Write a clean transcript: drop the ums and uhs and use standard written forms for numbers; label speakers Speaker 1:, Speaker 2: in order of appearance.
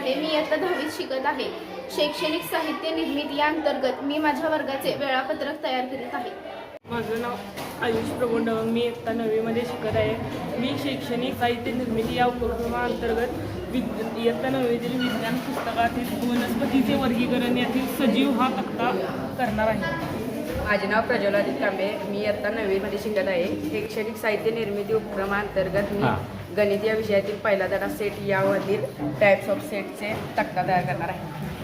Speaker 1: आहे. मी इयत्ता 10वीत शिकत आहे. शैक्षणिक साहित्य निर्मिती या अंतर्गत मी माझ्या वर्गाचे वेळापत्रक तयार करीत आहे.
Speaker 2: माझं नाव आयुष प्रभू डवंग. मी इयत्ता 9वीमध्ये शिकत आहे. मी शैक्षणिक साहित्य निर्मिती या उपक्रमाअंतर्गत इयत्ता 9वीतील विज्ञान पुस्तकातील वनस्पतीचे वर्गीकरण यातील सजीव हा तक्ता करणार आहे.
Speaker 3: माझे नाव प्रज्वलादित कांबे. मी इयत्ता 9वीमध्ये शिकत आहे. शैक्षणिक साहित्य निर्मिती उपक्रमाअंतर्गत मी गणित या विषयातील पहिला धडा सेट यामधील टाईप्स ऑफ सेटचे तक्ता तयार करणार आहे.